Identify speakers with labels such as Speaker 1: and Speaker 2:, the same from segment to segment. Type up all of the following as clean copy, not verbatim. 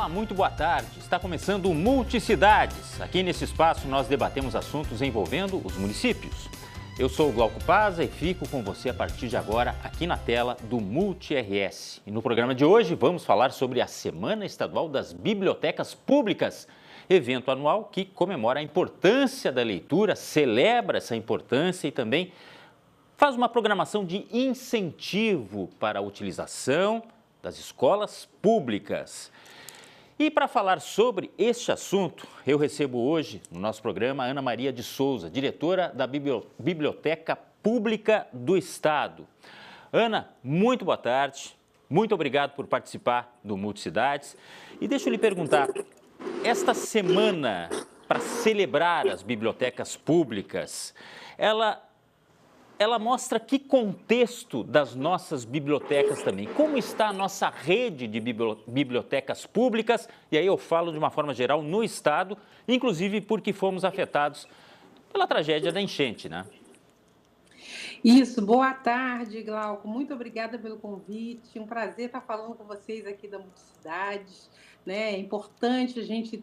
Speaker 1: muito boa tarde. Está começando o Multicidades. Aqui nesse espaço nós debatemos assuntos envolvendo os municípios. Eu sou o Glauco Paza e fico com você a partir de agora aqui na tela do Multi-RS. E no programa de hoje vamos falar sobre a Semana Estadual das Bibliotecas Públicas, evento anual que comemora a importância da leitura, celebra essa importância e também faz uma programação de incentivo para a utilização das escolas públicas. E para falar sobre este assunto, eu recebo hoje no nosso programa a Ana Maria de Souza, diretora da Biblioteca Pública do Estado. Ana, muito boa tarde, muito obrigado por participar do Multicidades. E deixa eu lhe perguntar, esta semana para celebrar as bibliotecas públicas, ela mostra que contexto das nossas bibliotecas também. Como está a nossa rede de bibliotecas públicas? E aí eu falo de uma forma geral no Estado, inclusive porque fomos afetados pela tragédia da enchente, né?
Speaker 2: Isso, boa tarde, Glauco. Muito obrigada pelo convite. Um prazer estar falando com vocês aqui da Multicidades. Né? É importante a gente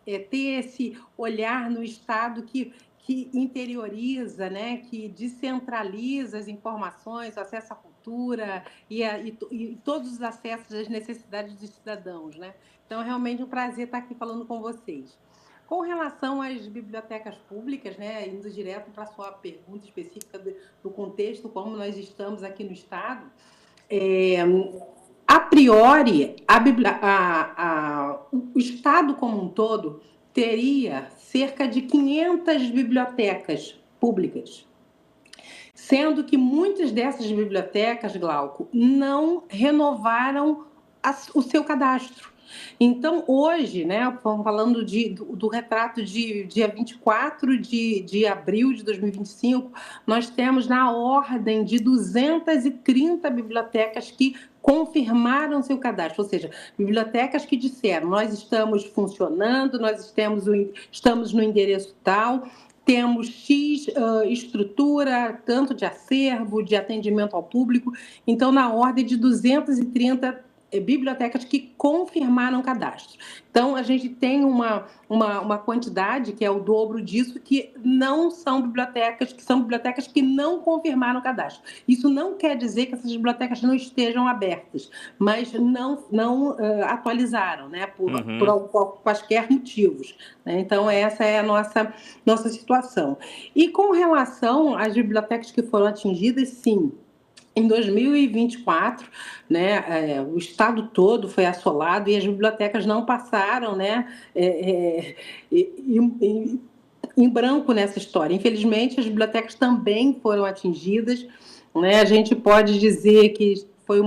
Speaker 2: ter esse olhar no Estado que interioriza, né, que descentraliza as informações, o acesso à cultura e todos os acessos às necessidades dos cidadãos. Né? Então, é realmente um prazer estar aqui falando com vocês. Com relação às bibliotecas públicas, né, indo direto para a sua pergunta específica do contexto, como nós estamos aqui no Estado, a priori, o Estado como um todo teria cerca de 500 bibliotecas públicas, sendo que muitas dessas bibliotecas, Glauco, não renovaram o seu cadastro. Então, hoje, né, falando do retrato de dia 24 de abril de 2025, nós temos na ordem de 230 bibliotecas que confirmaram seu cadastro, ou seja, bibliotecas que disseram, nós estamos funcionando, nós estamos no endereço tal, temos X estrutura, tanto de acervo, de atendimento ao público, então na ordem de 230 bibliotecas que confirmaram o cadastro. Então, a gente tem uma quantidade, que é o dobro disso, que não são bibliotecas, que são bibliotecas que não confirmaram o cadastro. Isso não quer dizer que essas bibliotecas não estejam abertas, mas não atualizaram, né, por quaisquer motivos. Né? Então, essa é a nossa situação. E com relação às bibliotecas que foram atingidas, sim, em 2024, né, o estado todo foi assolado e as bibliotecas não passaram, né, em branco nessa história. Infelizmente, as bibliotecas também foram atingidas. Né? A gente pode dizer que foi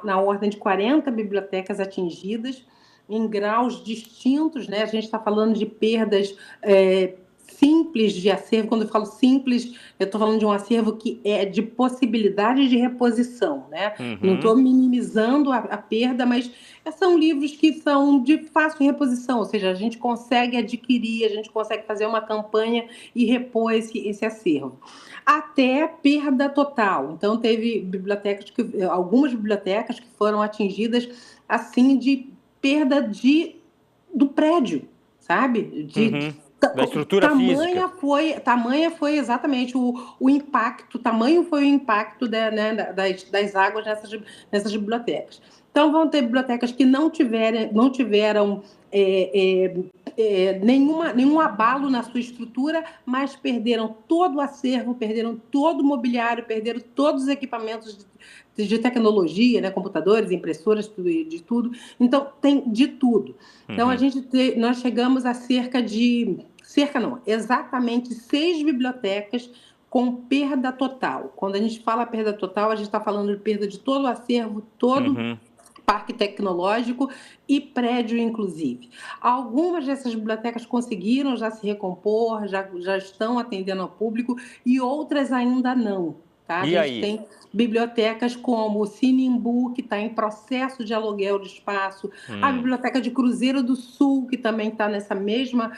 Speaker 2: na ordem de 40 bibliotecas atingidas, em graus distintos. Né? A gente está falando de perdas simples de acervo. Quando eu falo simples, eu estou falando de um acervo que é de possibilidade de reposição, né? Não estou minimizando a perda, mas são livros que são de fácil reposição, ou seja, a gente consegue adquirir, a gente consegue fazer uma campanha e repor esse acervo. Até perda total. Então, teve algumas bibliotecas que foram atingidas assim de perda do prédio, sabe?
Speaker 1: Da estrutura física.
Speaker 2: Tamanha foi exatamente o impacto, tamanho foi o impacto das águas nessas bibliotecas. Então, vão ter bibliotecas que não tiveram nenhum abalo na sua estrutura, mas perderam todo o acervo, perderam todo o mobiliário, perderam todos os equipamentos de tecnologia, né, computadores, impressoras, de tudo. Então, tem de tudo. Então, nós chegamos a exatamente 6 bibliotecas com perda total. Quando a gente fala perda total, a gente está falando de perda de todo o acervo, todo parque tecnológico e prédio, inclusive. Algumas dessas bibliotecas conseguiram já se recompor, já estão atendendo ao público, e outras ainda não. Tá? A gente tem bibliotecas como o Sinimbu, que está em processo de aluguel de espaço, a Biblioteca de Cruzeiro do Sul, que também está nessa mesma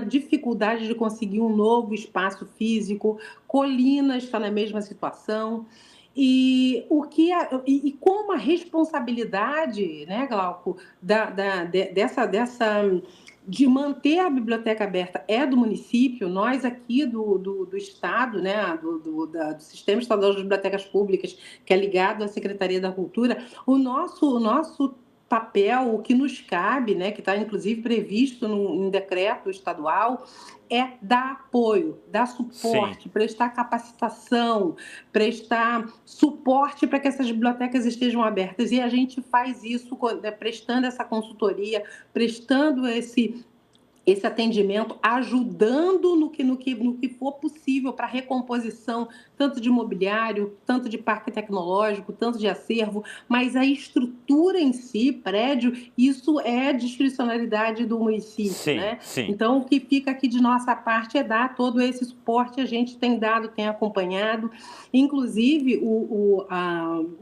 Speaker 2: dificuldade de conseguir um novo espaço físico, Colinas está na mesma situação. E como a responsabilidade, né, Glauco, de manter a biblioteca aberta é do município, nós aqui do Estado, né, do Sistema Estadual de Bibliotecas Públicas, que é ligado à Secretaria da Cultura, o nosso papel, o que nos cabe, né, que está inclusive previsto em decreto estadual, é dar apoio, dar suporte,
Speaker 1: Sim.
Speaker 2: prestar capacitação, prestar suporte para que essas bibliotecas estejam abertas. E a gente faz isso prestando essa consultoria, prestando esse atendimento, ajudando no que for possível para recomposição, tanto de imobiliário, tanto de parque tecnológico, tanto de acervo, mas a estrutura em si, prédio, isso é discricionalidade do município,
Speaker 1: Sim,
Speaker 2: né?
Speaker 1: sim.
Speaker 2: Então, o que fica aqui de nossa parte é dar todo esse suporte, a gente tem dado, tem acompanhado, inclusive o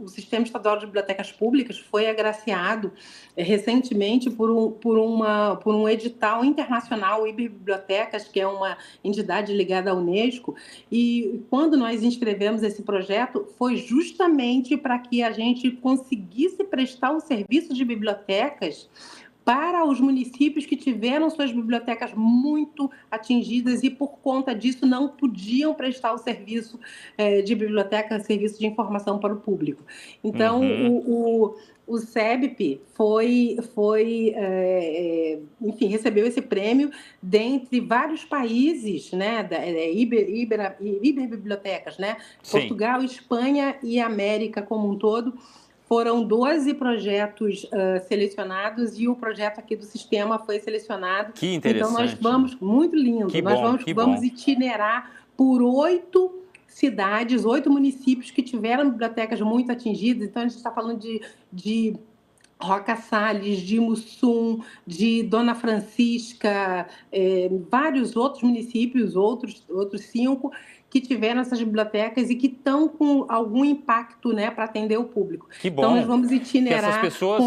Speaker 2: Sistema Estadual de Bibliotecas Públicas foi agraciado recentemente por um edital internacional, o Iberbibliotecas, que é uma entidade ligada à Unesco, e quando nós inscrevemos esse projeto, foi justamente para que a gente conseguisse prestar um serviço de bibliotecas para os municípios que tiveram suas bibliotecas muito atingidas e, por conta disso, não podiam prestar o serviço de biblioteca, serviço de informação para o público. Então, o SEBP enfim, recebeu esse prêmio dentre vários países, né, Iberbibliotecas, né?
Speaker 1: Sim.
Speaker 2: Portugal, Espanha e América como um todo. Foram 12 projetos selecionados e o projeto aqui do sistema foi selecionado.
Speaker 1: Que interessante.
Speaker 2: Então, nós vamos, muito lindo,
Speaker 1: que
Speaker 2: nós
Speaker 1: bom,
Speaker 2: vamos itinerar por 8 cidades, 8 municípios que tiveram bibliotecas muito atingidas. Então, a gente está falando de Roca Salles, de Mussum, de Dona Francisca, vários outros municípios, outros 5, que tiveram essas bibliotecas e que estão com algum impacto, né, para atender o público.
Speaker 1: Que bom.
Speaker 2: Então, nós vamos itinerar
Speaker 1: que essas pessoas,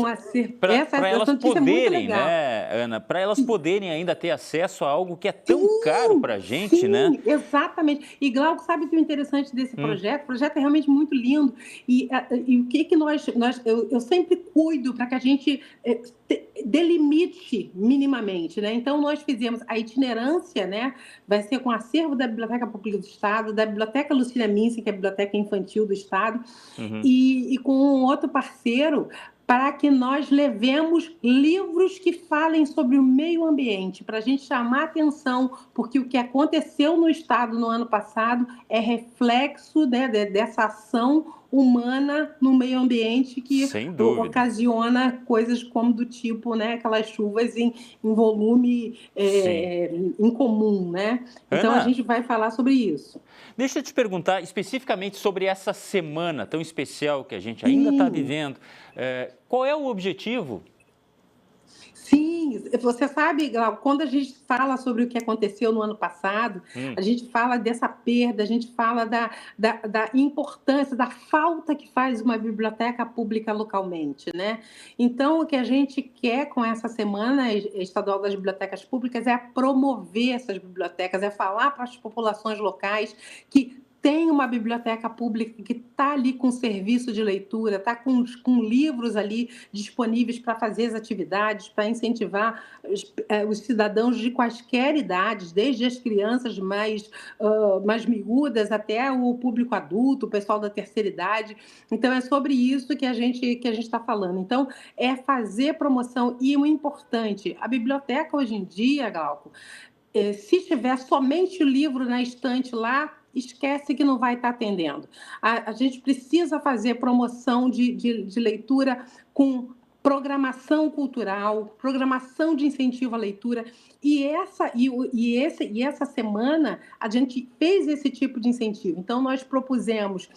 Speaker 2: para
Speaker 1: elas poderem, né, Ana, para elas poderem ainda ter acesso a algo que é tão caro para a gente,
Speaker 2: sim,
Speaker 1: né?
Speaker 2: Exatamente. E, Glauco, sabe o que é interessante desse projeto? O projeto é realmente muito lindo. E o que eu sempre cuido para que a gente delimite minimamente, né? Então, nós fizemos a itinerância, né? Vai ser com o acervo da Biblioteca Pública do Estado, da Biblioteca Lucília Minsen, que é a Biblioteca Infantil do Estado, e com um outro parceiro, para que nós levemos livros que falem sobre o meio ambiente, para a gente chamar atenção, porque o que aconteceu no Estado no ano passado é reflexo, né, dessa ação humana no meio ambiente que ocasiona coisas como do tipo, né, aquelas chuvas em volume incomum, né? Então,
Speaker 1: Ana,
Speaker 2: a gente vai falar sobre isso.
Speaker 1: Deixa eu te perguntar especificamente sobre essa semana tão especial que a gente ainda está vivendo. Qual é o objetivo?
Speaker 2: Sim, você sabe, Glauco, quando a gente fala sobre o que aconteceu no ano passado, a gente fala dessa perda, a gente fala da importância, da falta que faz uma biblioteca pública localmente, né? Então, o que a gente quer com essa Semana Estadual das Bibliotecas Públicas é promover essas bibliotecas, é falar para as populações locais que tem uma biblioteca pública que está ali com serviço de leitura, está com livros ali disponíveis para fazer as atividades, para incentivar os cidadãos de quaisquer idades, desde as crianças mais miúdas até o público adulto, o pessoal da terceira idade. Então, é sobre isso que a gente está falando. Então, é fazer promoção. E o importante, a biblioteca hoje em dia, Glauco, se tiver somente o livro na estante lá, esquece que não vai estar atendendo. A gente precisa fazer promoção de leitura com programação cultural, programação de incentivo à leitura. E essa semana a gente fez esse tipo de incentivo. Então, nós propusemos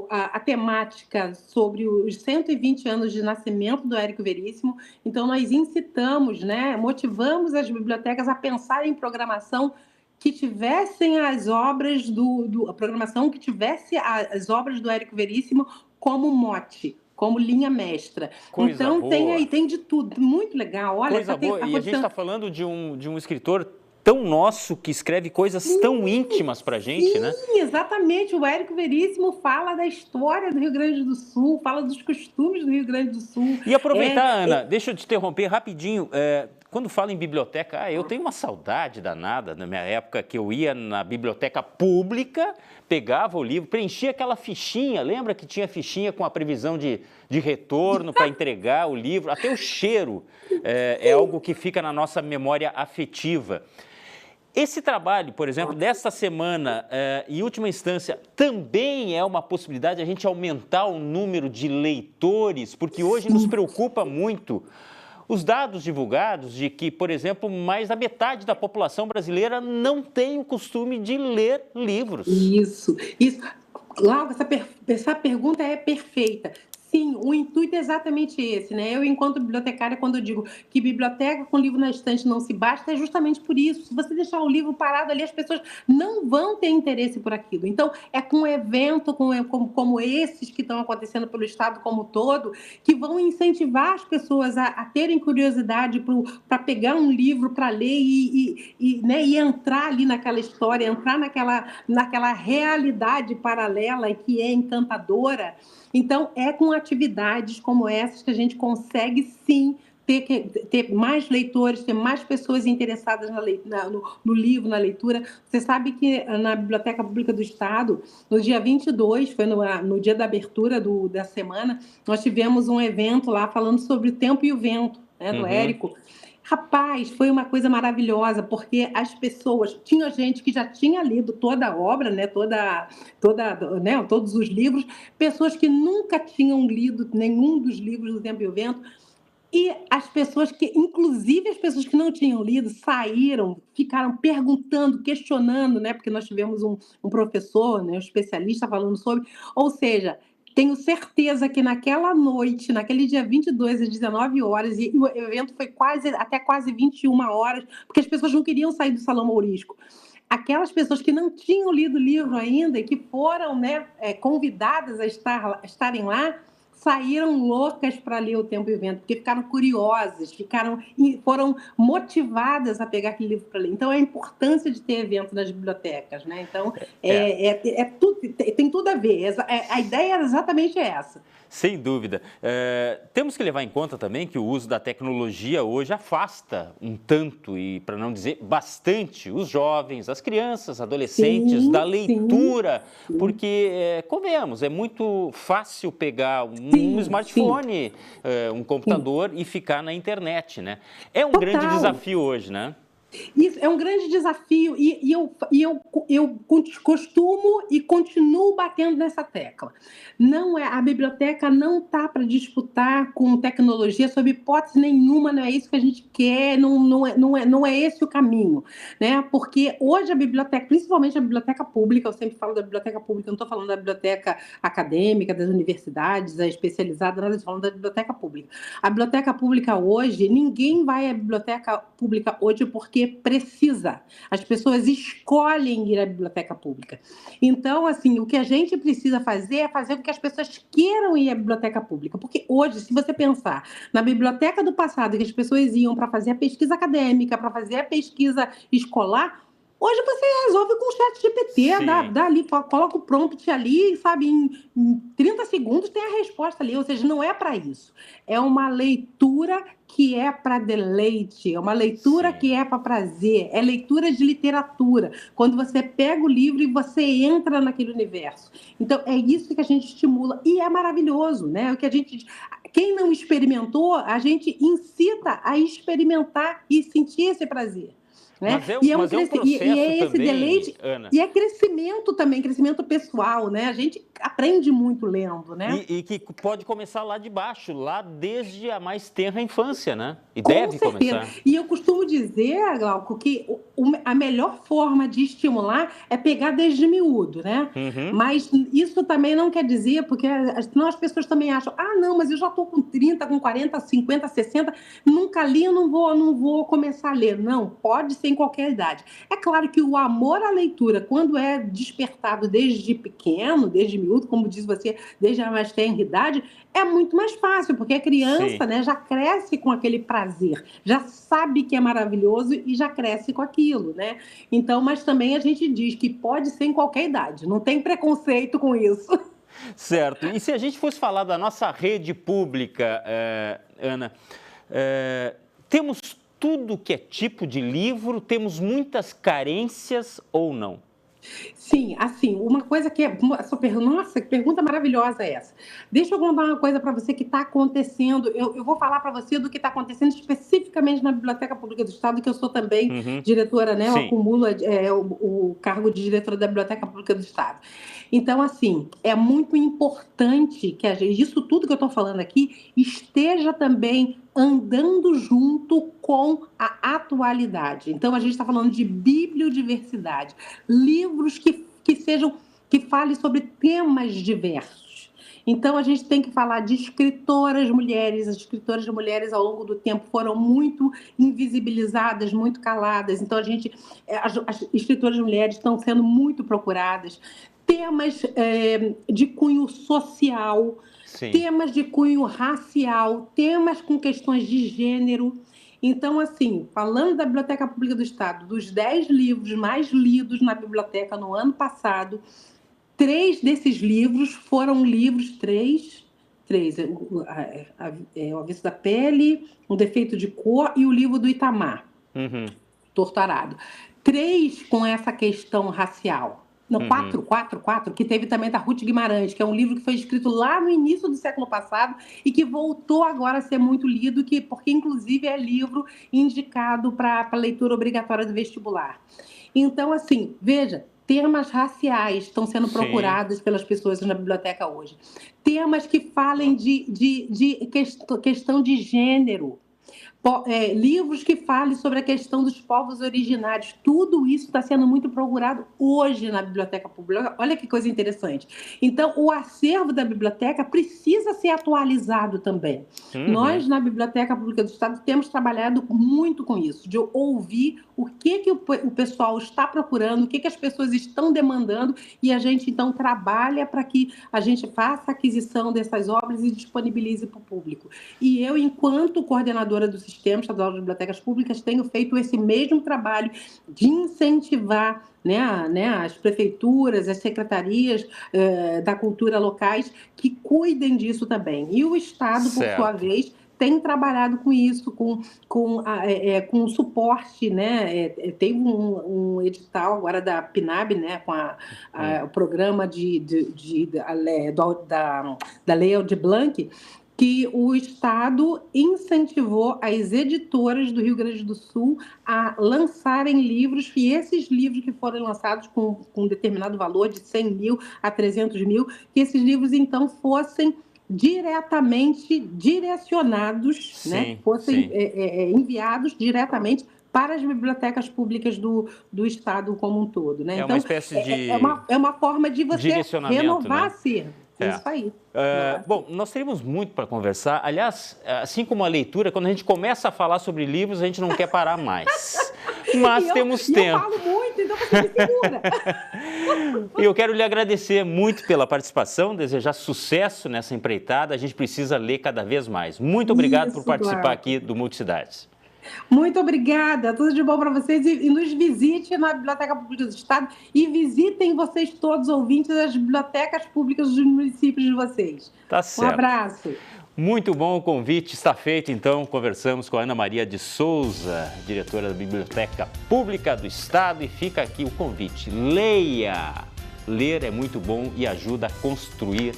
Speaker 2: a temática sobre os 120 anos de nascimento do Érico Veríssimo. Então, nós incitamos, né, motivamos as bibliotecas a pensar em programação que tivessem as obras a programação que tivesse as obras do Érico Veríssimo como mote, como linha mestra. Então, tem de tudo, muito legal. Olha,
Speaker 1: coisa boa. E a gente está falando de um escritor tão nosso, que escreve coisas tão íntimas pra gente, né?
Speaker 2: Sim, exatamente. O Érico Veríssimo fala da história do Rio Grande do Sul, fala dos costumes do Rio Grande do Sul.
Speaker 1: E aproveitar, Ana, deixa eu te interromper rapidinho. Quando fala em biblioteca, eu tenho uma saudade danada na minha época que eu ia na biblioteca pública, pegava o livro, preenchia aquela fichinha, lembra que tinha fichinha com a previsão de retorno para entregar o livro? Até o cheiro é algo que fica na nossa memória afetiva. Esse trabalho, por exemplo, desta semana, em última instância, também é uma possibilidade de a gente aumentar o número de leitores, porque hoje nos preocupa muito os dados divulgados de que, por exemplo, mais da metade da população brasileira não tem o costume de ler livros.
Speaker 2: Isso. Laura, essa pergunta é perfeita. Sim, o intuito é exatamente esse, né? Eu, enquanto bibliotecária, quando eu digo que biblioteca com livro na estante não se basta, é justamente por isso. Se você deixar o livro parado ali, as pessoas não vão ter interesse por aquilo. Então, é com evento como esses que estão acontecendo pelo Estado como um todo, que vão incentivar as pessoas a terem curiosidade para pegar um livro para ler e entrar ali naquela história, entrar naquela realidade paralela que é encantadora. Então, é com atividades como essas que a gente consegue, sim, ter mais leitores, ter mais pessoas interessadas no livro, na leitura. Você sabe que na Biblioteca Pública do Estado, no dia 22, foi no dia da abertura da semana, nós tivemos um evento lá falando sobre O Tempo e o Vento, né, do Érico. Rapaz, foi uma coisa maravilhosa, porque as pessoas... Tinha gente que já tinha lido toda a obra, né, todos os livros, pessoas que nunca tinham lido nenhum dos livros do Tempo e o Vento, e as pessoas inclusive as pessoas que não tinham lido, saíram, ficaram perguntando, questionando, né, porque nós tivemos um professor, né, um especialista falando sobre... Ou seja... Tenho certeza que naquela noite, naquele dia 22, às 19 horas, e o evento foi até quase 21 horas, porque as pessoas não queriam sair do Salão Mourisco. Aquelas pessoas que não tinham lido o livro ainda e que foram, né, convidadas a estarem lá, saíram loucas para ler O Tempo e o Vento, porque ficaram curiosas, foram motivadas a pegar aquele livro para ler. Então, é a importância de ter evento nas bibliotecas, né? Então, tem tudo a ver. A ideia era exatamente essa.
Speaker 1: Sem dúvida. Temos que levar em conta também que o uso da tecnologia hoje afasta um tanto, e para não dizer bastante, os jovens, as crianças, adolescentes, da leitura, porque, convenhamos, é muito fácil pegar um smartphone, um computador e ficar na internet, né? É um grande desafio hoje, né?
Speaker 2: Isso é um grande desafio e eu costumo e continuo batendo nessa tecla. A biblioteca não está para disputar com tecnologia sob hipótese nenhuma, não é isso que a gente quer, não é esse o caminho, né? Porque hoje a biblioteca, principalmente a biblioteca pública, eu sempre falo da biblioteca pública, não estou falando da biblioteca acadêmica, das universidades, a especializada, nada, estou falando da biblioteca pública. A biblioteca pública hoje, ninguém vai à biblioteca pública hoje porque precisa. As pessoas escolhem ir à biblioteca pública. Então, assim, o que a gente precisa fazer é fazer com que as pessoas queiram ir à biblioteca pública. Porque hoje, se você pensar na biblioteca do passado, que as pessoas iam para fazer a pesquisa acadêmica, para fazer a pesquisa escolar, hoje você resolve com o ChatGPT, dá ali, coloca o prompt ali, sabe, em 30 segundos tem a resposta ali, ou seja, não é para isso. É uma leitura que é para deleite, é uma leitura que é para prazer, é leitura de literatura, quando você pega o livro e você entra naquele universo. Então, é isso que a gente estimula, e é maravilhoso, né? Quem não experimentou, a gente incita a experimentar e sentir esse prazer. Né?
Speaker 1: Mas é um processo
Speaker 2: esse
Speaker 1: também,
Speaker 2: deleite,
Speaker 1: Ana.
Speaker 2: E é crescimento também, crescimento pessoal, né? A gente aprende muito lendo, né?
Speaker 1: E que pode começar lá de baixo, lá desde a mais tenra infância, né? E
Speaker 2: Com
Speaker 1: deve
Speaker 2: certeza.
Speaker 1: começar.
Speaker 2: E eu costumo dizer, Glauco, que a melhor forma de estimular é pegar desde miúdo, né? Mas isso também não quer dizer, porque senão as pessoas também acham, não, mas eu já estou com 30, com 40, 50, 60, nunca li, eu não vou começar a ler. Não, pode ser em qualquer idade. É claro que o amor à leitura, quando é despertado desde pequeno, desde miúdo, como diz você, desde a mais tenra idade, é muito mais fácil, porque a criança, né, já cresce com aquele prazer, já sabe que é maravilhoso e já cresce com aquilo. aquilo, né? Então, mas também a gente diz que pode ser em qualquer idade, não tem preconceito com isso.
Speaker 1: Certo. E se a gente fosse falar da nossa rede pública, Ana, temos tudo que é tipo de livro, temos muitas carências ou não?
Speaker 2: Sim, assim, uma coisa que é. Nossa, que pergunta maravilhosa é essa. Deixa eu contar uma coisa para você que está acontecendo. Eu vou falar para você do que está acontecendo especificamente na Biblioteca Pública do Estado, que eu sou também diretora, né? Eu acumulo o cargo de diretora da Biblioteca Pública do Estado. Então, assim, é muito importante que isso tudo que eu estou falando aqui esteja também andando junto com a atualidade. Então, a gente está falando de bibliodiversidade, livros que falem sobre temas diversos. Então, a gente tem que falar de escritoras mulheres. As escritoras mulheres, ao longo do tempo, foram muito invisibilizadas, muito caladas. Então, as escritoras mulheres estão sendo muito procuradas. Temas de cunho social, sim, temas de cunho racial, temas com questões de gênero. Então, assim, falando da Biblioteca Pública do Estado, dos 10 livros mais lidos na biblioteca no ano passado, 3 desses livros foram livros, O Avesso da Pele, O Defeito de Cor e o livro do Itamar, Torturado. 3 com essa questão racial. Não, 4, que teve também da Ruth Guimarães, que é um livro que foi escrito lá no início do século passado e que voltou agora a ser muito lido, porque inclusive é livro indicado para leitura obrigatória do vestibular. Então, assim, veja, temas raciais estão sendo procurados pelas pessoas na biblioteca hoje. Temas que falem de questão de gênero. Livros que falem sobre a questão dos povos originários. Tudo isso está sendo muito procurado hoje na Biblioteca Pública. Olha que coisa interessante. Então, o acervo da biblioteca precisa ser atualizado também. Nós, na Biblioteca Pública do Estado, temos trabalhado muito com isso, de ouvir o que o pessoal está procurando, o que as pessoas estão demandando, e a gente, então, trabalha para que a gente faça a aquisição dessas obras e disponibilize para o público. E eu, enquanto coordenadora do Sistema Estadual de Bibliotecas Públicas, tenho feito esse mesmo trabalho de incentivar, né, as prefeituras, as secretarias da cultura locais que cuidem disso também. E o Estado, por sua vez, tem trabalhado com isso, com suporte, né? Teve um edital agora da PNAB, né, com o programa da Lei Aldir Blanc, que o Estado incentivou as editoras do Rio Grande do Sul a lançarem livros, e esses livros que foram lançados com um determinado valor de 100 mil a 300 mil, que esses livros, então, fossem diretamente direcionados, né? Fossem enviados diretamente para as bibliotecas públicas do Estado como um todo, né?
Speaker 1: Então, uma espécie de...
Speaker 2: É uma forma de você renovar,
Speaker 1: né?
Speaker 2: Sim. Isso aí.
Speaker 1: Bom, nós teríamos muito para conversar. Aliás, assim como a leitura, quando a gente começa a falar sobre livros, a gente não quer parar mais. Mas temos tempo.
Speaker 2: Eu falo muito, então você me segura.
Speaker 1: E eu quero lhe agradecer muito pela participação, desejar sucesso nessa empreitada. A gente precisa ler cada vez mais. Muito obrigado por participar aqui do Multicidades.
Speaker 2: Muito obrigada, tudo de bom para vocês, e nos visite na Biblioteca Pública do Estado e visitem vocês todos, ouvintes, as bibliotecas públicas dos municípios de vocês.
Speaker 1: Tá certo.
Speaker 2: Um abraço.
Speaker 1: Muito bom o convite, está feito então. Conversamos com a Ana Maria de Souza, diretora da Biblioteca Pública do Estado, e fica aqui o convite: leia! Ler é muito bom e ajuda a construir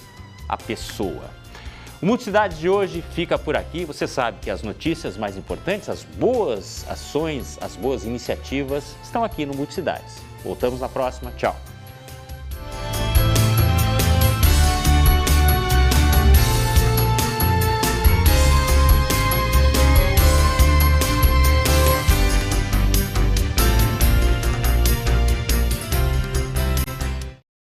Speaker 1: a pessoa. O Multicidades de hoje fica por aqui. Você sabe que as notícias mais importantes, as boas ações, as boas iniciativas estão aqui no Multicidades. Voltamos na próxima. Tchau.